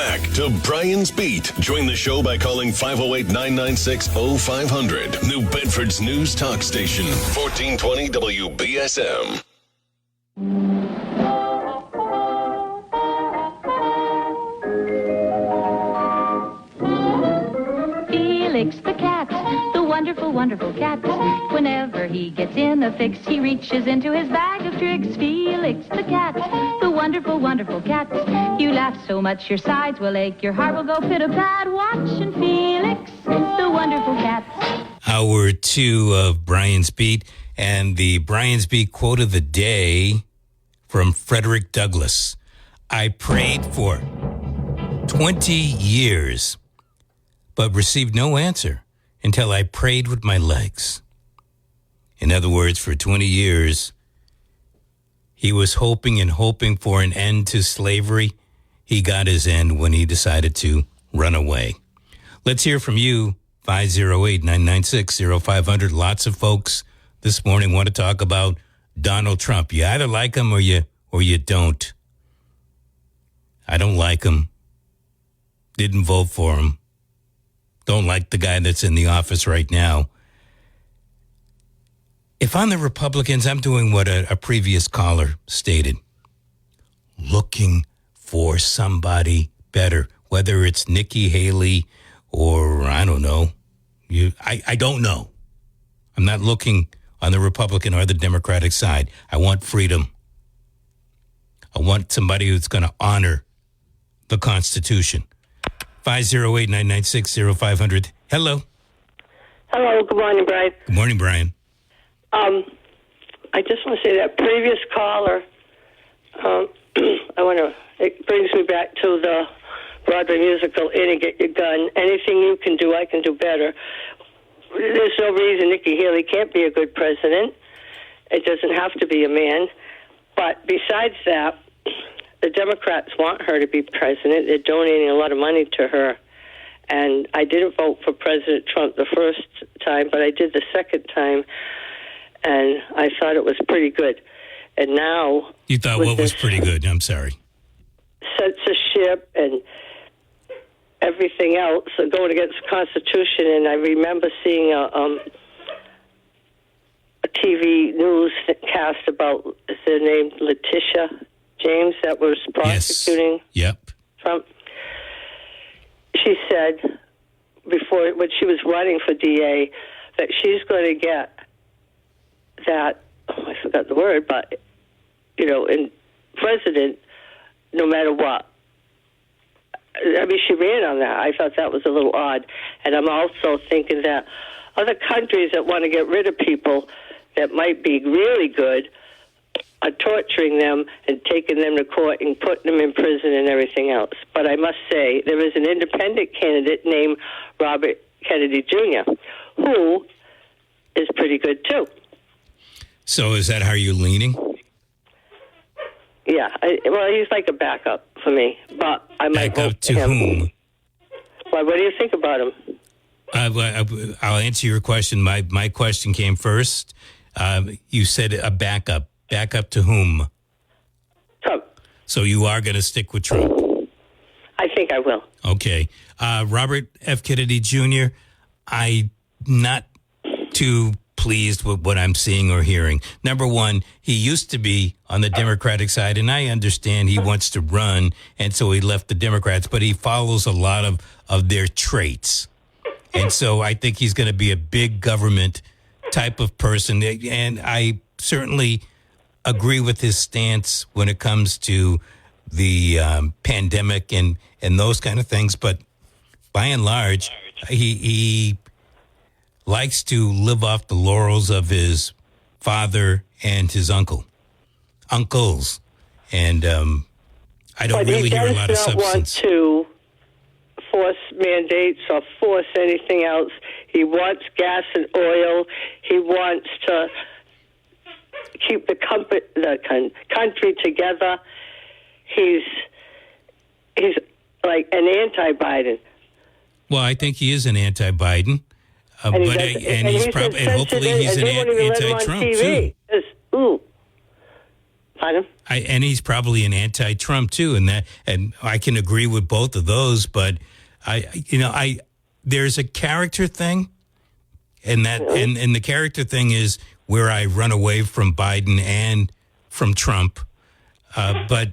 Back to Brian's Beat. Join the show by calling 508-996-0500. New Bedford's news talk station, 1420 WBSM. Felix the cat, the wonderful, wonderful cat. Whenever he gets in a fix, he reaches into his bag of tricks. Felix the cat, the wonderful, wonderful cat. You laugh so much your sides will ache, your heart will go pit-a-pat. Watching Felix, the wonderful cat. Hour 2 of Brian's Beat, and the Brian's Beat quote of the day from Frederick Douglass. I prayed for 20 years, but received no answer until I prayed with my legs. In other words, for 20 years, he was hoping and hoping for an end to slavery. He got his end when he decided to run away. Let's hear from you, 508-996-0500. Lots of folks this morning want to talk about Donald Trump. You either like him or you don't. I don't like him. Didn't vote for him. Don't like the guy that's in the office right now. If I'm the Republicans, I'm doing what a previous caller stated. Looking for somebody better, whether it's Nikki Haley or I don't know. I don't know. I'm not looking on the Republican or the Democratic side. I want freedom. I want somebody who's going to honor the Constitution. 508-996-0500. Hello. Hello. Good morning, Brian. Good morning, Brian. I just want to say that previous caller, it brings me back to the Broadway musical, In and Get Your Gun. Anything you can do, I can do better. There's no reason Nikki Haley can't be a good president. It doesn't have to be a man. But besides that, the Democrats want her to be president. They're donating a lot of money to her. And I didn't vote for President Trump the first time, but I did the second time, and I thought it was pretty good. And now... You thought what was pretty good? I'm sorry. Censorship and everything else going against the Constitution, and I remember seeing a TV newscast about the name Letitia James that was prosecuting Trump. She said before, when she was running for DA, that she's going to get that, I forgot the word, but, in president, no matter what. I mean, she ran on that. I thought that was a little odd. And I'm also thinking that other countries that want to get rid of people that might be really good are torturing them and taking them to court and putting them in prison and everything else. But I must say, there is an independent candidate named Robert Kennedy Jr., who is pretty good, too. So is that how you're leaning? Yeah. He's like a backup for me, but I might vote to him. Whom? Well, what do you think about him? I'll answer your question. My question came first. You said a backup. Backup to whom? Trump. So you are going to stick with Trump? I think I will. Okay. Robert F. Kennedy Jr., I'm not too pleased with what I'm seeing or hearing. Number one, he used to be on the Democratic side, and I understand he wants to run, and so he left the Democrats, but he follows a lot of their traits. And so I think he's going to be a big government type of person, and I certainly agree with his stance when it comes to the pandemic and those kind of things. But by and large, he likes to live off the laurels of his father and his uncles. And I don't really hear a lot of substance. He does not want to force mandates or force anything else. He wants gas and oil. He wants to keep the country together. He's like an anti-Biden. Well, I think he is an anti-Biden, hopefully he's an anti-Trump too. Pardon? And he's probably an anti-Trump too, and I can agree with both of those. But there's a character thing, and and the character thing is where I run away from Biden and from Trump. But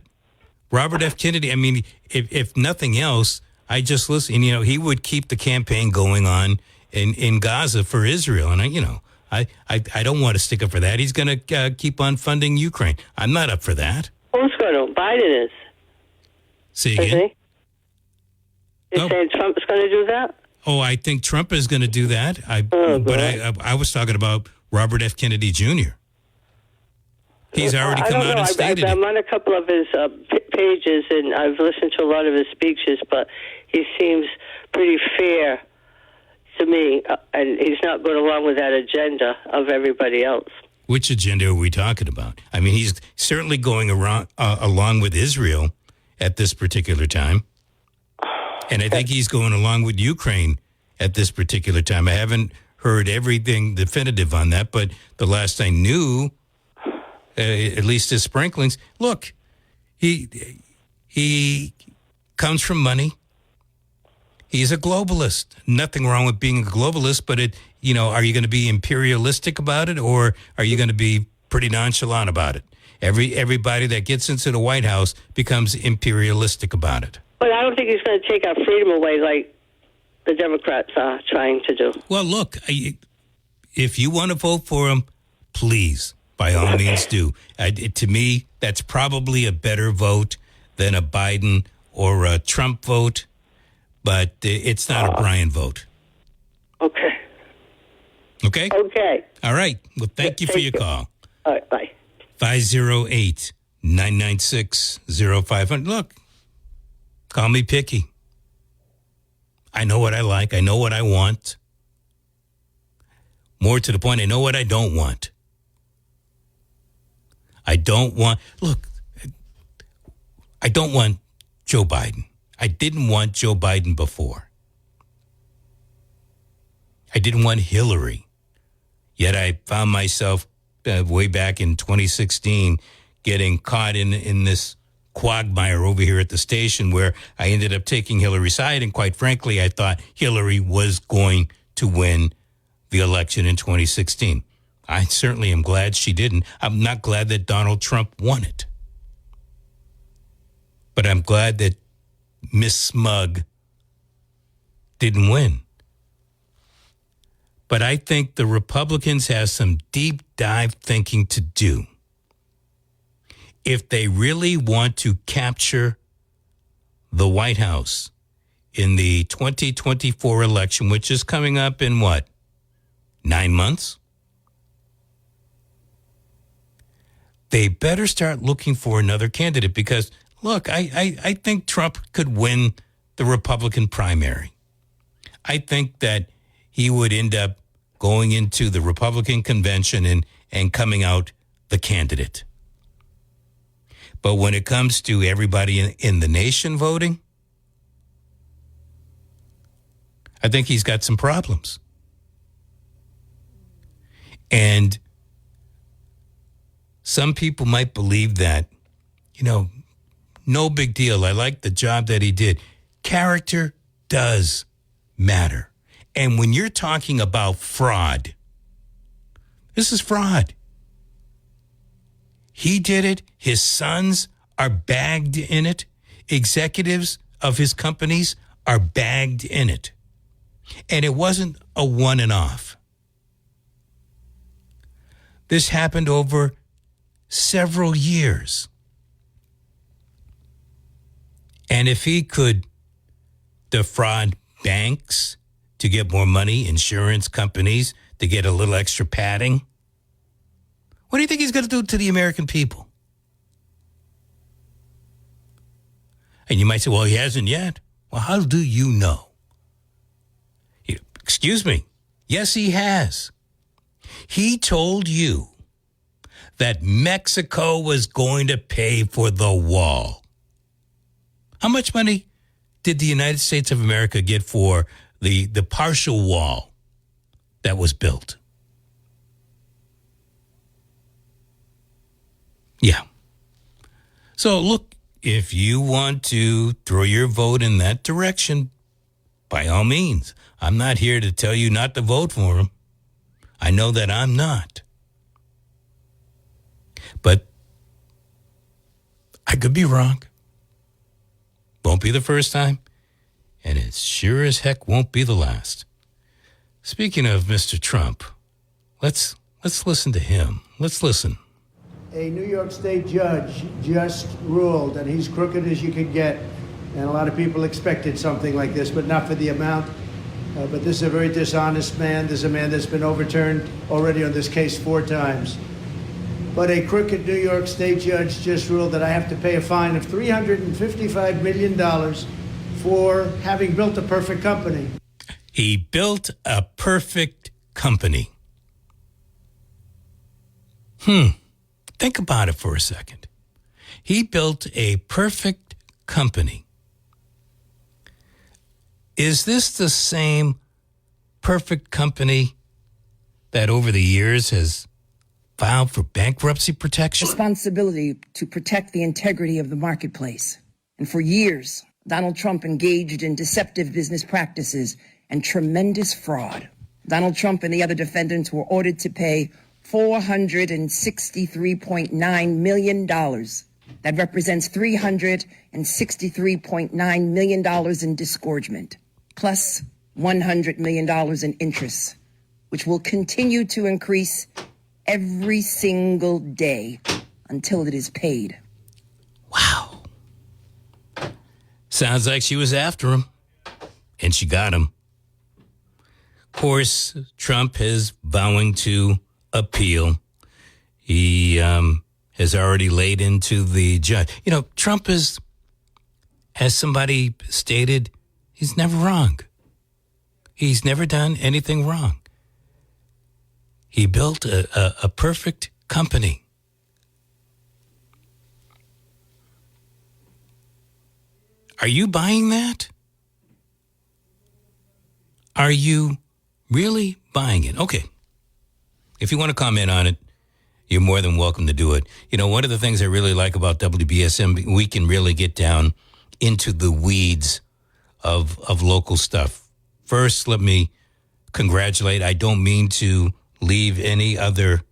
Robert F. Kennedy, I mean, if nothing else, I just listen. He would keep the campaign going on in Gaza for Israel, and I don't want to stick up for that. He's going to keep on funding Ukraine. I'm not up for that. Who's going to? Biden is. Say again? You're saying Trump's going to do that? Oh, I think Trump is going to do that. I was talking about Robert F. Kennedy Jr. He's already come out and stated I'm on a couple of his pages, and I've listened to a lot of his speeches, but he seems pretty fair to me, and he's not going along with that agenda of everybody else. Which agenda are we talking about? I mean, he's certainly going along with Israel at this particular time. And I think he's going along with Ukraine at this particular time. I haven't heard everything definitive on that, but the last I knew, at least his sprinklings, look, he comes from money. He's a globalist. Nothing wrong with being a globalist, but are you going to be imperialistic about it, or are you going to be pretty nonchalant about it? Everybody that gets into the White House becomes imperialistic about it. But I don't think he's going to take our freedom away like the Democrats are trying to do. Well, look, if you want to vote for him, please, by all means do. To me, that's probably a better vote than a Biden or a Trump vote, but it's not a Brian vote. Okay. Okay? Okay. All right. Well, thank you for your call. All right, bye. 508-996-0500. Look, call me picky. I know what I like. I know what I want. More to the point, I know what I don't want. I don't want Joe Biden. I didn't want Joe Biden before. I didn't want Hillary. Yet I found myself way back in 2016 getting caught in this quagmire over here at the station where I ended up taking Hillary's side. And quite frankly, I thought Hillary was going to win the election in 2016. I certainly am glad she didn't. I'm not glad that Donald Trump won it. But I'm glad that Miss Smug didn't win. But I think the Republicans have some deep dive thinking to do. If they really want to capture the White House in the 2024 election, which is coming up in 9 months? They better start looking for another candidate because, look, I think Trump could win the Republican primary. I think that he would end up going into the Republican convention and coming out the candidate. But when it comes to everybody in the nation voting, I think he's got some problems. And some people might believe that, no big deal. I like the job that he did. Character does matter. And when you're talking about fraud, this is fraud. He did it. His sons are bagged in it. Executives of his companies are bagged in it. And it wasn't a one and off. This happened over several years. And if he could defraud banks to get more money, insurance companies to get a little extra padding, what do you think he's going to do to the American people? And you might say, well, he hasn't yet. Well, how do you know? Excuse me. Yes, he has. He told you that Mexico was going to pay for the wall. How much money did the United States of America get for the partial wall that was built? Yeah. So, look, if you want to throw your vote in that direction, by all means. I'm not here to tell you not to vote for him. I know that I'm not. But I could be wrong. Won't be the first time, and it sure as heck won't be the last. Speaking of Mr. Trump, let's listen to him. Let's listen. A New York State judge just ruled that he's crooked as you could get, and a lot of people expected something like this, but not for the amount. But this is a very dishonest man. This is a man that's been overturned already on this case 4 times. But a crooked New York State judge just ruled that I have to pay a fine of $355 million for having built a perfect company. He built a perfect company. Think about it for a second. He built a perfect company. Is this the same perfect company that over the years has filed for bankruptcy protection? Responsibility to protect the integrity of the marketplace. And for years, Donald Trump engaged in deceptive business practices and tremendous fraud. Donald Trump and the other defendants were ordered to pay $463.9 million. That represents $363.9 million in disgorgement, plus $100 million in interest, which will continue to increase every single day until it is paid. Wow. Sounds like she was after him, and she got him. Of course, Trump is vowing to appeal. He has already laid into the judge. You know, Trump is, as somebody stated, he's never wrong. He's never done anything wrong. He built a perfect company. Are you buying that? Are you really buying it? Okay. If you want to comment on it, you're more than welcome to do it. You know, one of the things I really like about WBSM, we can really get down into the weeds of local stuff. First, let me congratulate. I don't mean to leave any other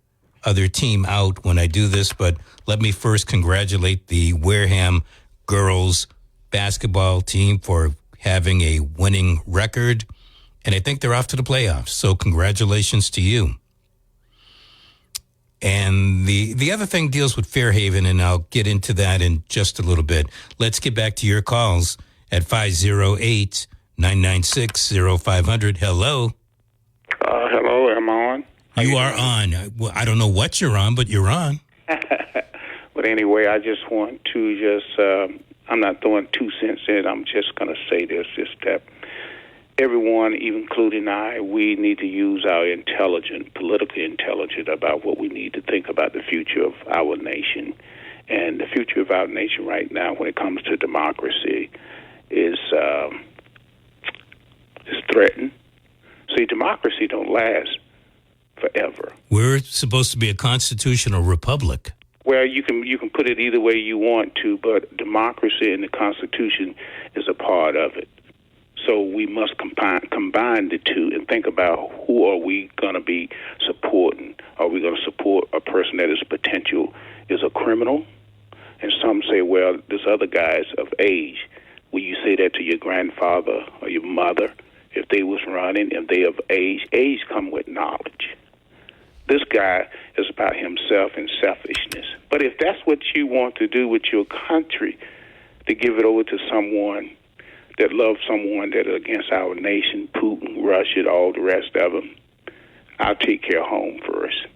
team out when I do this, but let me first congratulate the Wareham girls basketball team for having a winning record, and I think they're off to the playoffs. So congratulations to you. And the other thing deals with Fairhaven, and I'll get into that in just a little bit. Let's get back to your calls at 508-996-0500. Hello. Hello, am I on? You are on. Well, I don't know what you're on, but you're on. But anyway, I just want to I'm not throwing 2 cents in. I'm just going to say this, is that everyone, including I, we need to use our politically intelligent about what we need to think about the future of our nation. And the future of our nation right now when it comes to democracy is threatened. See, democracy don't last forever. We're supposed to be a constitutional republic. Well, you can put it either way you want to, but democracy and the Constitution is a part of it. So we must combine the two and think about who are we going to be supporting. Are we going to support a person that is potential is a criminal? And some say, well, this other guy is of age. Will you say that to your grandfather or your mother if they was running, if they of age? Age come with knowledge. This guy is about himself and selfishness. But if that's what you want to do with your country, to give it over to someone that loves someone that is against our nation, Putin, Russia, all the rest of them, I'll take care of home first.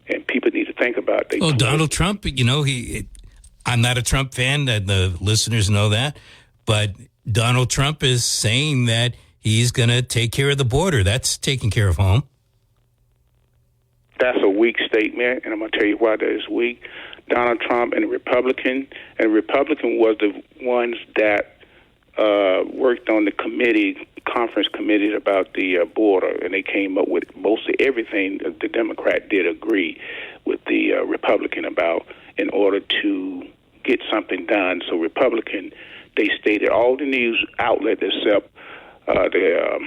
And people need to think about that. Well, Donald Trump, you know, I'm not a Trump fan, the listeners know that, but Donald Trump is saying that he's going to take care of the border. That's taking care of home. That's a weak statement, and I'm going to tell you why that is weak. Donald Trump and the Republican was the ones that worked on the conference committee about the border, and they came up with mostly everything that the Democrat did agree with the Republican about in order to get something done. So Republican, they stated all the news outlets except the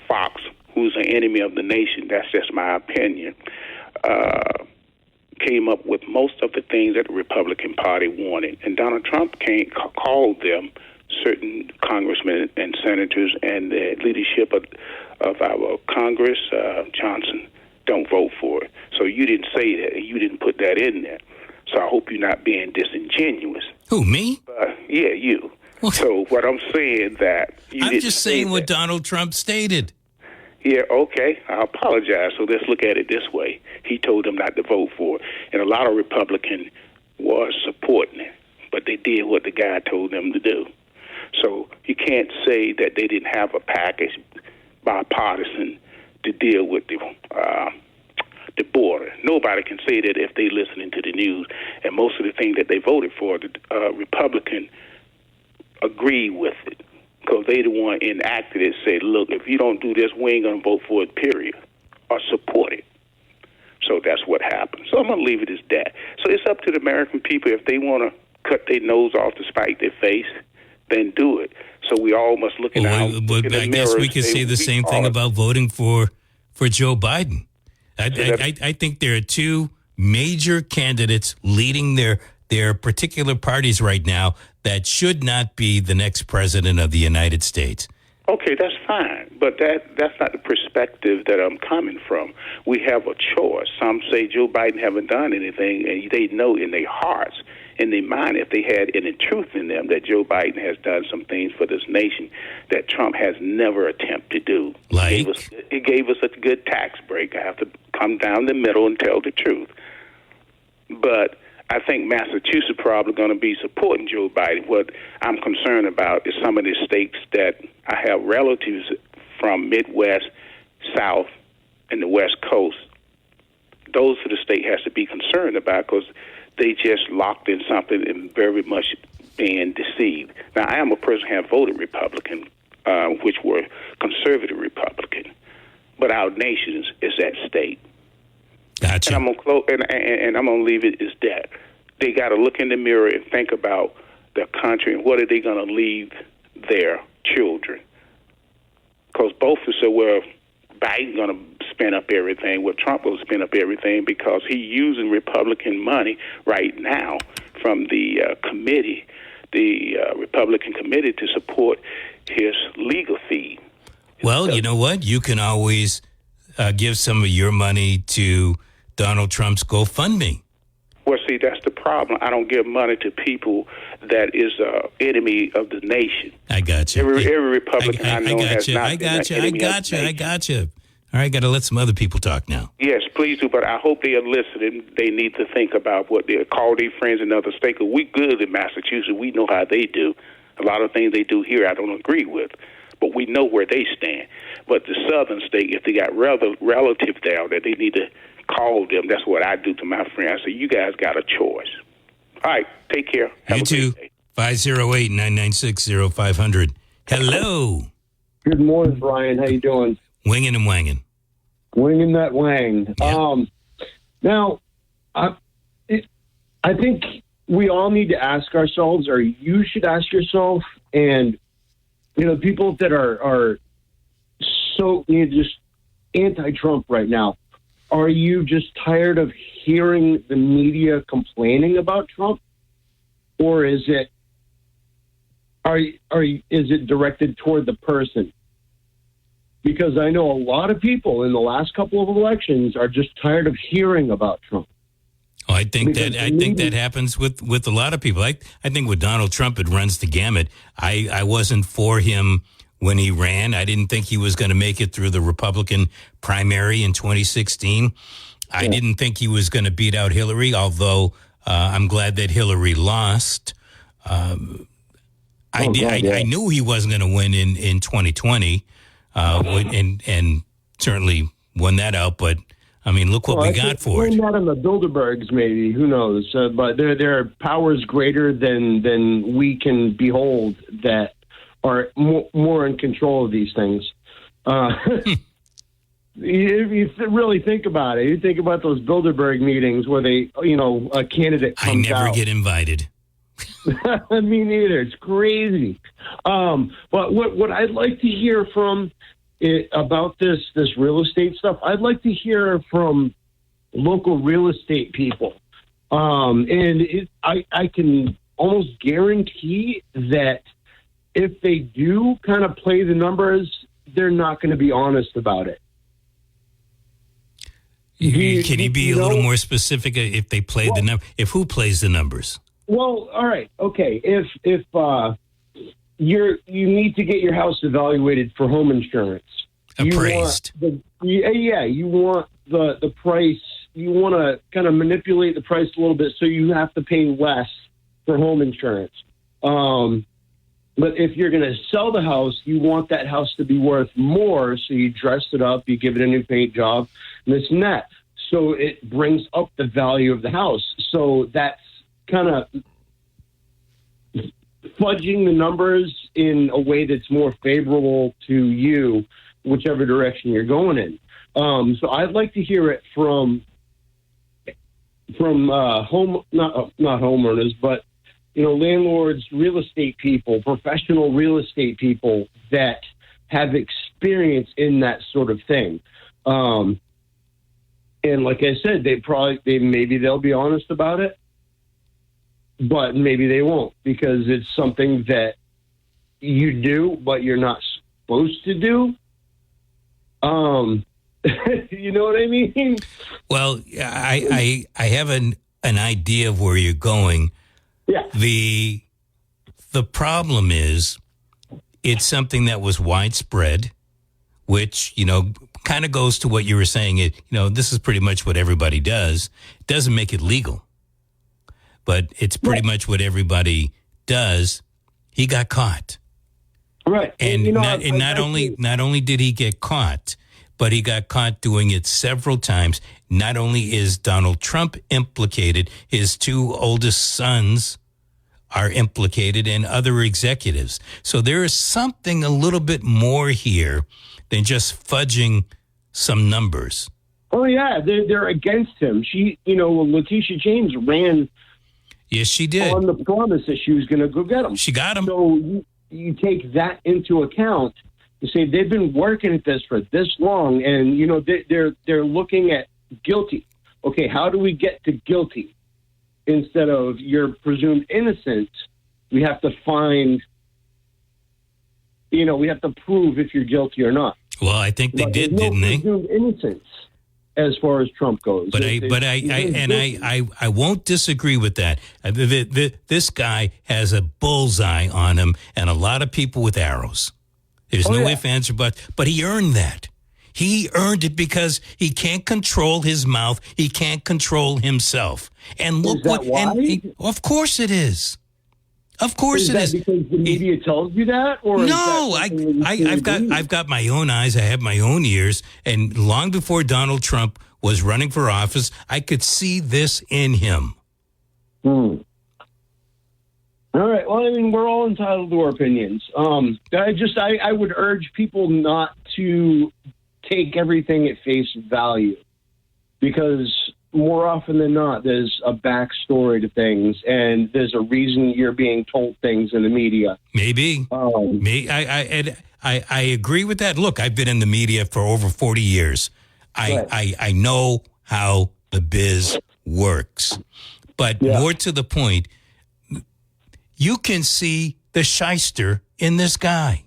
Fox, who's an enemy of the nation, that's just my opinion, came up with most of the things that the Republican Party wanted. And Donald Trump called them, certain congressmen and senators and the leadership of our Congress, Johnson, don't vote for it. So you didn't say that, and you didn't put that in there. So I hope you're not being disingenuous. Who, me? Yeah, you. What? So what I'm saying that I'm just saying what Donald Trump stated. Yeah, okay. I apologize. So let's look at it this way. He told them not to vote for it, and a lot of Republicans was supporting it, but they did what the guy told them to do. So you can't say that they didn't have a package bipartisan to deal with the border. Nobody can say that if they listening to the news, and most of the things that they voted for, the Republican agree with it, because they the one enacted it, say, look, if you don't do this, we ain't going to vote for it, period, or support it. So that's what happened. So I'm going to leave it as that. So it's up to the American people. If they want to cut their nose off to spite their face, then do it. So we all must look in I guess we could say the same thing about voting for Joe Biden. I think there are two major candidates leading their particular parties right now that should not be the next president of the United States. Okay, that's fine, but that's not the perspective that I'm coming from. We have a choice. Some say Joe Biden haven't done anything, and they know in their hearts, in their mind, if they had any truth in them, that Joe Biden has done some things for this nation that Trump has never attempted to do. Like? He gave us a good tax break. I have to come down the middle and tell the truth. But I think Massachusetts probably going to be supporting Joe Biden. What I'm concerned about is some of the states that I have relatives from, Midwest, South, and the West Coast. Those are the states has to be concerned about, because they just locked in something and very much being deceived. Now, I am a person who have voted Republican, which were conservative Republican, but our nation is at stake. Gotcha. And I'm gonna close, and I'm gonna leave it as that. They got to look in the mirror and think about their country and what are they going to leave their children. Because both of said, well, Biden's going to spend up everything. Well, Trump will spend up everything because he's using Republican money right now from the committee, the Republican committee, to support his legal fee. Well, you know what? You can always give some of your money to Donald Trump's GoFundMe. Well, see, that's the problem. I don't give money to people that is an enemy of the nation. I got you. Every Republican I know has not I got you. All right, got to let some other people talk now. Yes, please do, but I hope they are listening. They need to think about what they call their friends in other states. We good in Massachusetts. We know how they do. A lot of things they do here I don't agree with, but we know where they stand. But the southern state, if they got relatives there, that they need to call them. That's what I do to my friends. So you guys got a choice. All right, take care. You too. 508-996-0500. Hello. Good morning, Brian. How you doing? Winging and wanging. Winging that wang. Yeah. Now, I think we all need to ask ourselves, or you should ask yourself, and people that are so just anti-Trump right now. Are you just tired of hearing the media complaining about Trump, or is it is it directed toward the person? Because I know a lot of people in the last couple of elections are just tired of hearing about Trump. Oh, I think that happens with a lot of people. I think with Donald Trump, it runs the gamut. I wasn't for him when he ran. I didn't think he was going to make it through the Republican primary in 2016. I didn't think he was going to beat out Hillary, although I'm glad that Hillary lost. I knew he wasn't going to win in 2020, and certainly won that out. But I mean, look what we got for it. Not on the Bilderbergs, maybe, who knows? But there are powers greater than we can behold that are more in control of these things. If you really think about it, you think about those Bilderberg meetings where a candidate comes out. I never get invited. Me neither. It's crazy. But what I'd like to hear from about this real estate stuff, I'd like to hear from local real estate people. I can almost guarantee that if they do kind of play the numbers, they're not going to be honest about it. Can you be a little more specific if they play the number? If who plays the numbers? Well, all right, okay. If you need to get your house evaluated for home insurance, appraised. You want the price. You want to kind of manipulate the price a little bit, so you have to pay less for home insurance. But if you're going to sell the house, you want that house to be worth more, so you dress it up, you give it a new paint job, and this and that. So it brings up the value of the house. So that's kind of fudging the numbers in a way that's more favorable to you, whichever direction you're going in. So I'd like to hear it from not homeowners, but landlords, real estate people, professional real estate people that have experience in that sort of thing. And like I said, maybe they'll be honest about it, but maybe they won't, because it's something that you do, but you're not supposed to do. You know what I mean? Well, I have an idea of where you're going. Yeah. The problem is it's something that was widespread, which, kind of goes to what you were saying. This is pretty much what everybody does. It doesn't make it legal, but it's pretty much what everybody does. He got caught. Right. And not only did he get caught, but he got caught doing it several times. Not only is Donald Trump implicated, his two oldest sons are implicated, and other executives. So there is something a little bit more here than just fudging some numbers. Oh, yeah, they're against him. Letitia James ran. Yes, she did. On the promise that she was going to go get him. She got him. So you take that into account. You say they've been working at this for this long, and they're looking at guilty. Okay, how do we get to guilty instead of you're presumed innocent? We have to find. We have to prove if you're guilty or not. Well, I think they did, didn't they? Presumed innocence as far as Trump goes. But I won't disagree with that. This guy has a bullseye on him, and a lot of people with arrows. There's no ifs, ands, or buts. But he earned that. He earned it because he can't control his mouth. He can't control himself. And look of course it is. Of course it is. Because the media tells you that, or no? I've got my own eyes. I have my own ears. And long before Donald Trump was running for office, I could see this in him. All right. Well, we're all entitled to our opinions. I would urge people not to take everything at face value, because more often than not, there's a backstory to things, and there's a reason you're being told things in the media. Maybe. I agree with that. Look, I've been in the media for over 40 years. I know how the biz works. But more to the point, you can see the shyster in this guy.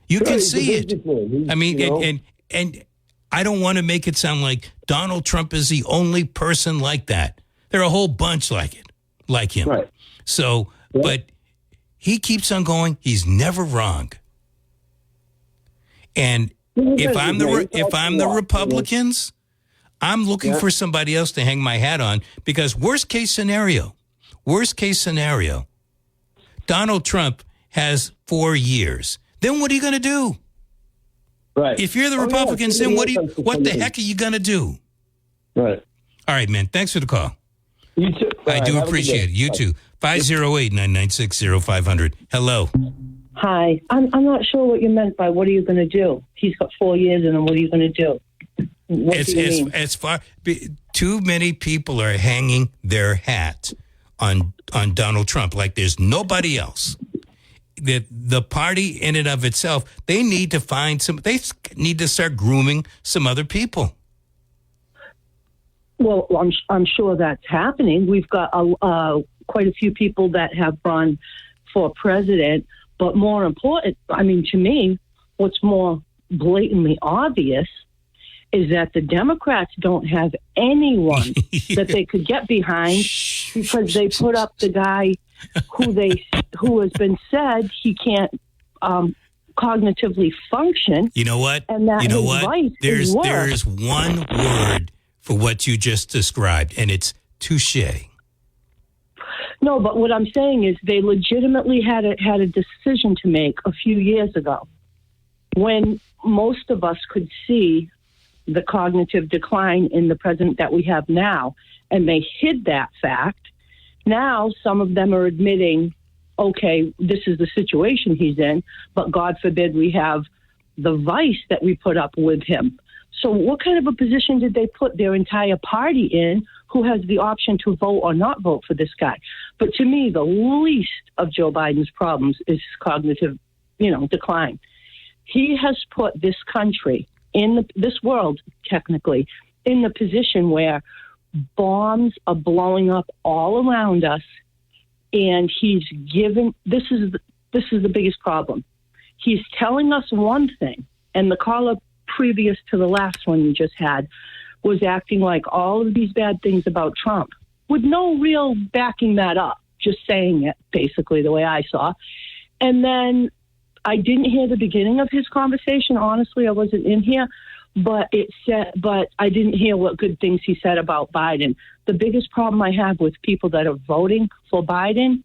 You can see it. And I don't want to make it sound like Donald Trump is the only person like that. There are a whole bunch like him. Right. So, but he keeps on going. He's never wrong. And if I'm the Republicans, I'm looking for somebody else to hang my hat on, because worst case scenario, Donald Trump has 4 years. Then what are you going to do? Right. If you're the Republicans, then what the heck are you going to do? Right. All right, man. Thanks for the call. You too. I do appreciate it. You too. 508-996-0500. Hello. Hi. I'm not sure what you meant by what are you going to do? He's got 4 years in him. What are you going to do? What do you mean? Too many people are hanging their hat on Donald Trump like there's nobody else. The party in and of itself, they need to start grooming some other people. Well, I'm sure that's happening. We've got quite a few people that have run for president, but more important, I mean, to me, what's more blatantly obvious is that the Democrats don't have anyone that they could get behind because they put up the guy who has been said he can't cognitively function. You know what? And that there is one word for what you just described, and it's touche. No, but what I'm saying is they legitimately had a decision to make a few years ago when most of us could see the cognitive decline in the president that we have now, and they hid that fact. Now some of them are admitting, okay, this is the situation he's in, but God forbid we have the vice that we put up with him. So what kind of a position did they put their entire party in who has the option to vote or not vote for this guy? But to me, the least of Joe Biden's problems is cognitive, decline. He has put this country this world, technically, in the position where bombs are blowing up all around us, and he's giving. This is the biggest problem. He's telling us one thing, and the caller previous to the last one you just had was acting like all of these bad things about Trump with no real backing that up, just saying it basically the way I saw. And then I didn't hear the beginning of his conversation. Honestly, I wasn't in here, but I didn't hear what good things he said about Biden. The biggest problem I have with people that are voting for Biden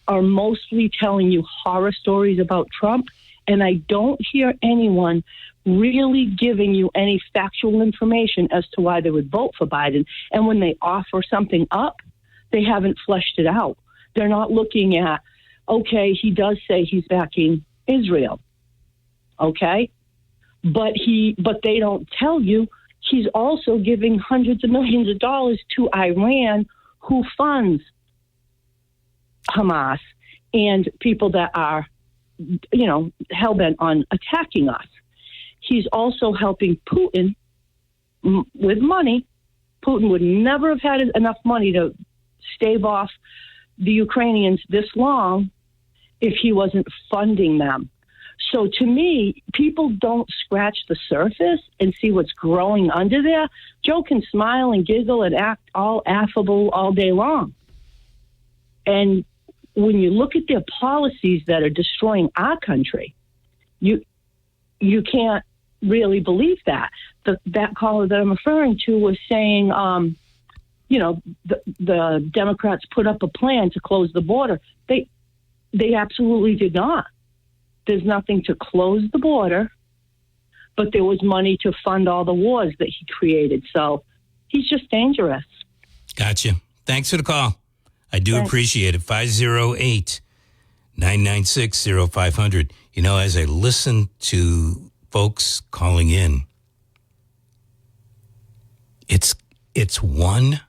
are mostly telling you horror stories about Trump, and I don't hear anyone really giving you any factual information as to why they would vote for Biden. And when they offer something up, they haven't fleshed it out. They're not looking at, okay, he does say he's backing Israel, okay? But they don't tell you he's also giving hundreds of millions of dollars to Iran, who funds Hamas and people that are, hell-bent on attacking us. He's also helping Putin with money. Putin would never have had enough money to stave off the Ukrainians this long if he wasn't funding them. So to me, people don't scratch the surface and see what's growing under there. Joe can smile and giggle and act all affable all day long. And when you look at their policies that are destroying our country, you can't really believe that. That caller that I'm referring to was saying, the Democrats put up a plan to close the border. They absolutely did not. There's nothing to close the border, but there was money to fund all the wars that he created. So he's just dangerous. Gotcha. Thanks for the call. I do appreciate it. 508-996-0500. As I listen to folks calling in, it's one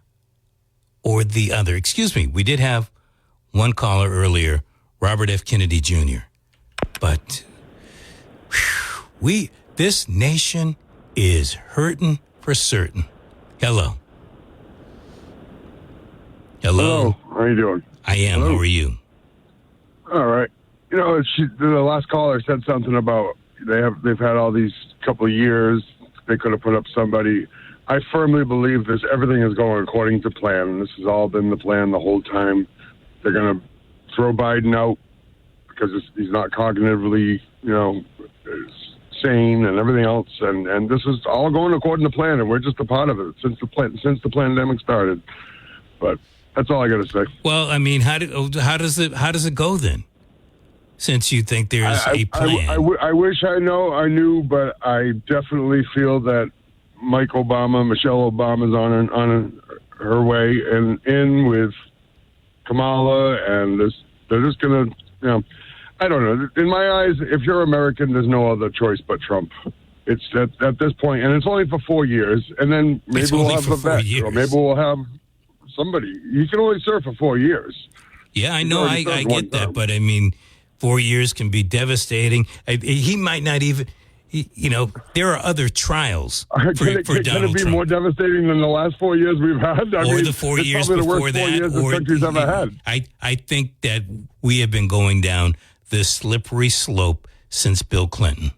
or the other. Excuse me. We did have one caller earlier, Robert F. Kennedy Jr. But this nation is hurting for certain. Hello. Hello. How are you doing? I am. Hello. How are you? All right. The last caller said something about they've had all these couple of years. They could have put up somebody. I firmly believe everything is going according to plan. This has all been the plan the whole time. They're going to throw Biden out because he's not cognitively, sane and everything else. And this is all going according to plan, and we're just a part of it since the pandemic started. But that's all I got to say. Well, I mean, how does it go then? Since you think there's a plan, I wish I knew, but I definitely feel that Michelle Obama's on her way and in with Kamala, and they're just gonna, I don't know. In my eyes, if you're American, there's no other choice but Trump. It's at this point, and it's only for 4 years, and then maybe we'll have a vet, or maybe we'll have somebody. He can only serve for 4 years. Yeah, I know. I get that. But, I mean, 4 years can be devastating. He might not even, there are other trials for Donald Trump. Can it be more devastating than the last 4 years we've had? The 4 years before that. The country's ever had. I think that we have been going down this slippery slope since Bill Clinton.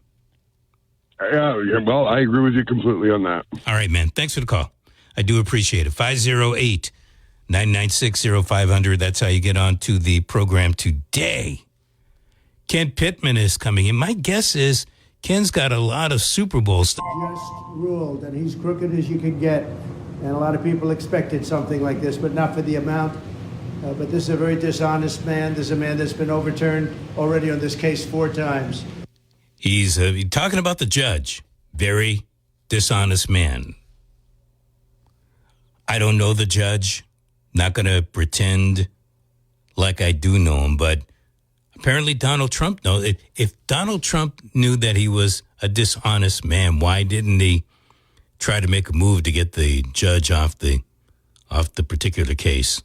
Yeah, well, I agree with you completely on that. All right, man. Thanks for the call. I do appreciate it. 508-996-0500. That's how you get on to the program today. Ken Pittman is coming in. My guess is Ken's got a lot of Super Bowl stuff. Just ruled, and he's crooked as you can get. And a lot of people expected something like this, but not for the amount. But this is a very dishonest man. This is a man that's been overturned already on this case 4 times. He's talking about the judge. Very dishonest man. I don't know the judge. Not going to pretend like I do know him, but apparently Donald Trump knows. If Donald Trump knew that he was a dishonest man, why didn't he try to make a move to get the judge off the particular case?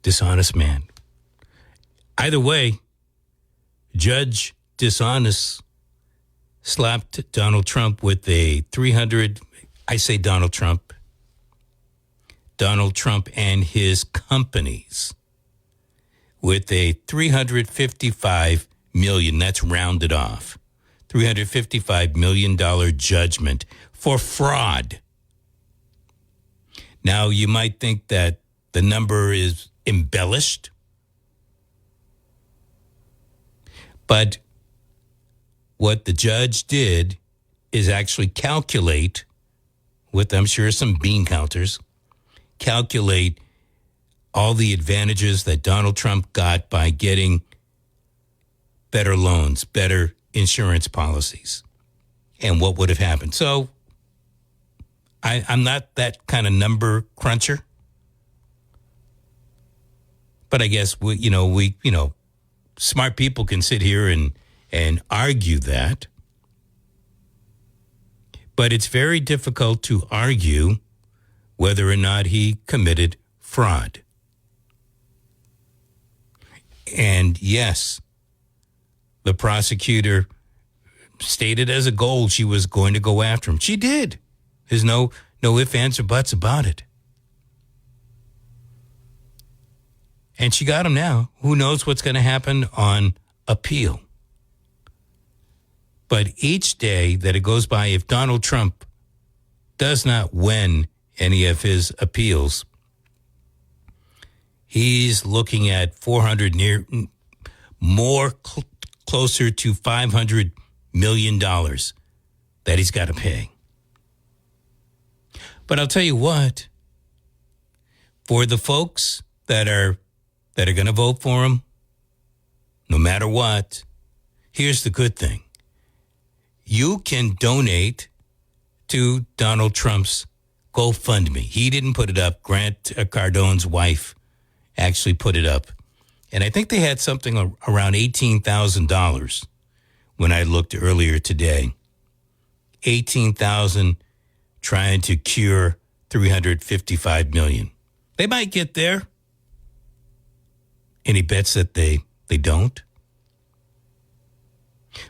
Dishonest man. Either way, Judge Dishonest slapped Donald Trump with a 300. I say Donald Trump and his companies with a $355 million. That's rounded off. $355 million judgment for fraud. Now, you might think that the number is embellished, but what the judge did is actually calculate, with I'm sure some bean counters, calculate all the advantages that Donald Trump got by getting better loans, better insurance policies, and what would have happened. So I'm not that kind of number cruncher. But I guess we smart people can sit here and argue that. But it's very difficult to argue whether or not he committed fraud. And yes, the prosecutor stated as a goal she was going to go after him. She did. There's no ifs, ands, or buts about it. And she got him now. Who knows what's going to happen on appeal? But each day that it goes by, if Donald Trump does not win any of his appeals, he's looking at closer to $500 million that he's got to pay. But I'll tell you what, for the folks that are going to vote for him, no matter what, here's the good thing. You can donate to Donald Trump's GoFundMe. He didn't put it up. Grant Cardone's wife actually put it up. And I think they had something around $18,000 when I looked earlier today. $18,000 trying to cure $355 million. They might get there. Any bets that they don't?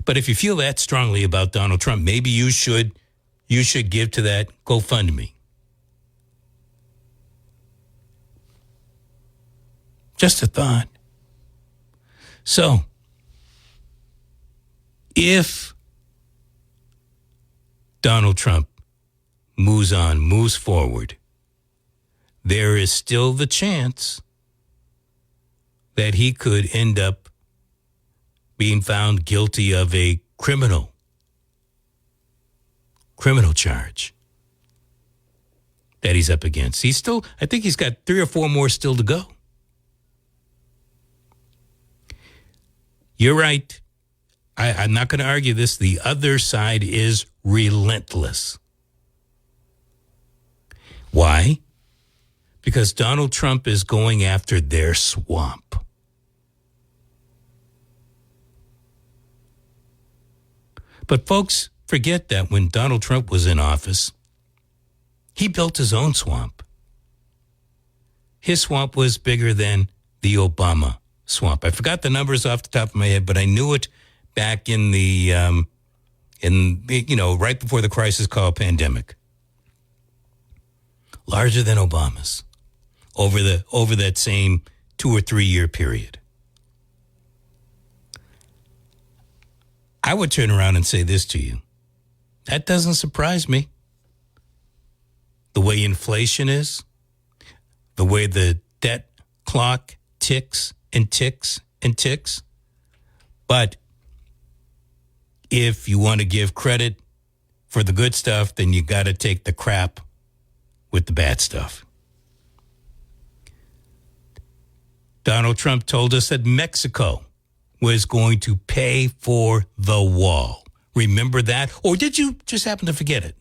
But if you feel that strongly about Donald Trump, maybe you should give to that GoFundMe. Just a thought. So, if Donald Trump moves forward, there is still the chance that he could end up being found guilty of a criminal charge that he's up against. I think he's got 3 or 4 more still to go. You're right. I'm not going to argue this. The other side is relentless. Why? Because Donald Trump is going after their swamp. But folks, forget that when Donald Trump was in office, he built his own swamp. his swamp was bigger than the Obama swamp. I forgot the numbers off the top of my head, but I knew it back in the, right before the crisis called pandemic. Larger than Obama's over that same 2 or 3 year period. I would turn around and say this to you. That doesn't surprise me. The way inflation is, the way the debt clock ticks and ticks and ticks. But if you want to give credit for the good stuff, then you got to take the crap with the bad stuff. Donald Trump told us that Mexico was going to pay for the wall. Remember that? Or did you just happen to forget it?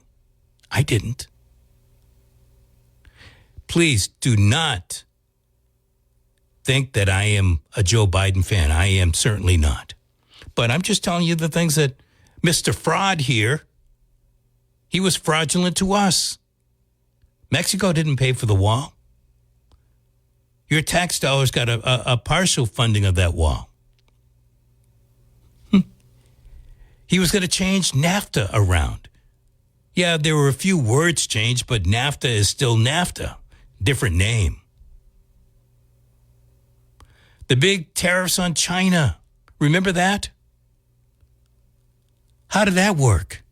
I didn't. Please do not think that I am a Joe Biden fan. I am certainly not. But I'm just telling you the things that Mr. Fraud here, he was fraudulent to us. Mexico didn't pay for the wall. Your tax dollars got a partial funding of that wall. He was going to change NAFTA around. Yeah, there were a few words changed, but NAFTA is still NAFTA. Different name. The big tariffs on China. Remember that? How did that work?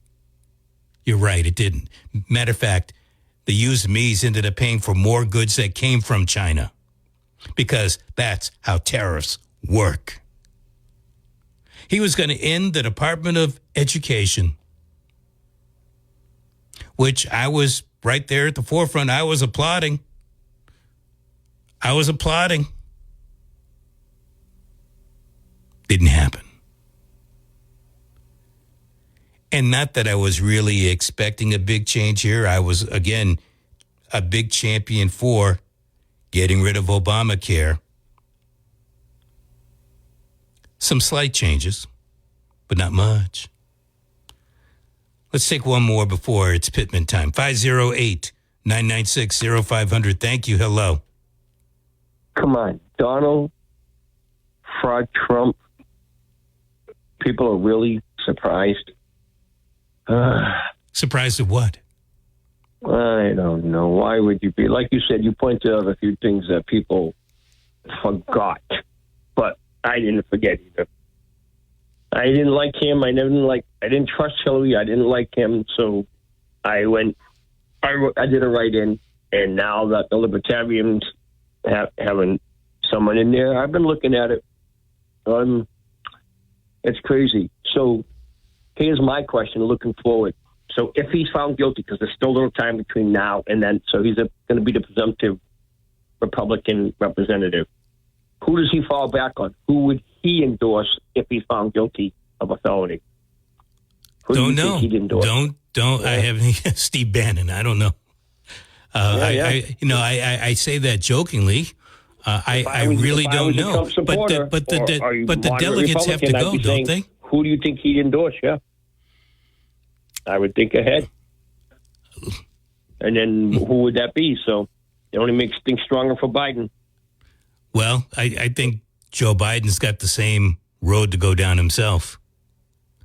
You're right, it didn't. Matter of fact, the used me's ended up paying for more goods that came from China. Because that's how tariffs work. He was going to end the Department of Education, which I was right there at the forefront. I was applauding. Didn't happen. And not that I was really expecting a big change here. I was, again, a big champion for getting rid of Obamacare. Some slight changes, but not much. Let's take one more before it's Pittman time. 508-996-0500. Thank you. Hello. Come on. Donald, fraud, Trump. People are really surprised. Surprised at what? I don't know. Why would you be? Like you said, you pointed out a few things that people forgot. But I didn't forget either. I didn't like him. I didn't trust Hillary. I didn't like him. So I did a write-in. And now that the Libertarians having someone in there, I've been looking at it. It's crazy. So here's my question looking forward. So if he's found guilty, because there's still a little time between now and then, so he's going to be the presumptive Republican representative. Who does he fall back on? Who would he endorse if he's found guilty of a felony? Don't know. Don't. Yeah. I have Steve Bannon. I don't know. I say that jokingly. I really don't know. But the delegates have to go, don't they? Who do you think he'd endorse? Yeah. I would think ahead. And then who would that be? So it only makes things stronger for Biden. Well, I think Joe Biden's got the same road to go down himself.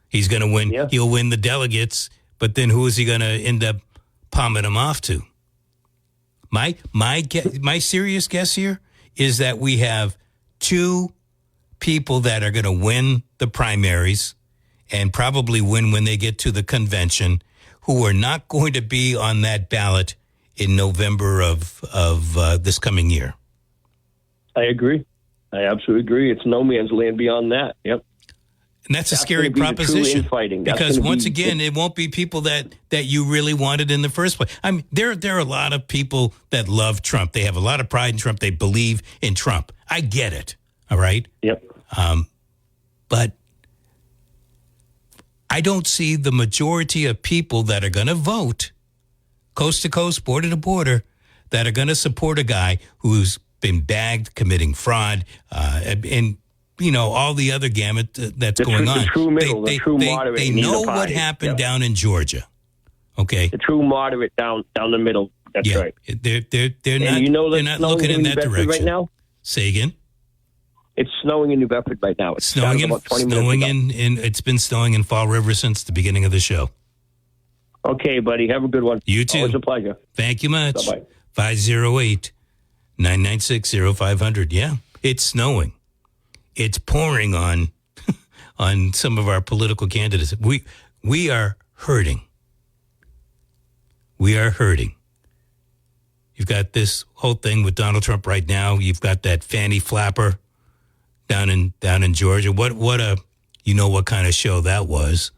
He's going to win. Yeah. He'll win the delegates, but then who is he going to end up palming them off to? My serious guess here is that we have two people that are going to win the primaries and probably win when they get to the convention, who are not going to be on that ballot in November of this coming year. I agree. I absolutely agree. It's no man's land beyond that. Yep. And that's a scary proposition. Because once again, it won't be people that you really wanted in the first place. I mean, there are a lot of people that love Trump. They have a lot of pride in Trump. They believe in Trump. I get it. All right. Yep. But I don't see the majority of people that are going to vote coast to coast, border to border, that are going to support a guy who's been bagged, committing fraud, and all the other gamut that's going on. The true middle, the true moderate. They know what happened down in Georgia. Okay. The true moderate down the middle That's right. They're And not. you know they're that's not looking snowing in New that Bedford direction right now. Say again. It's snowing in New Bedford right now. It's Snowing about 20 minutes ago. in. It's been snowing in Fall River since the beginning of the show. Okay, buddy. Have a good one. You too. Always a pleasure. Thank you much. Bye-bye. 508-996-0500. Yeah, it's snowing. It's pouring on on some of our political candidates. We are hurting. We are hurting. You've got this whole thing with Donald Trump right now. You've got that fanny flapper down in Georgia. What a you know what kind of show that was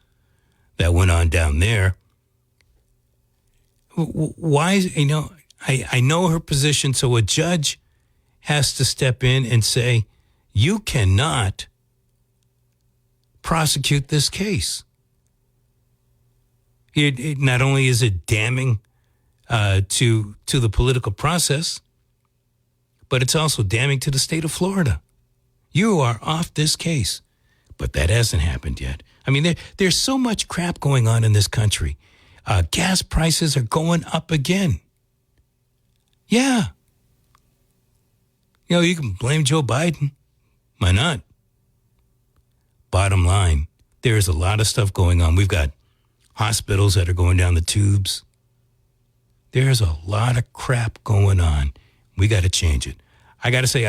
that went on down there. Why, I know her position, so a judge has to step in and say, you cannot prosecute this case. It not only is it damning to the political process, but it's also damning to the state of Florida. You are off this case. But that hasn't happened yet. I mean, there's so much crap going on in this country. Gas prices are going up again. Yeah. You can blame Joe Biden. Why not? Bottom line, there's a lot of stuff going on. We've got hospitals that are going down the tubes. There's a lot of crap going on. We got to change it. I got to say,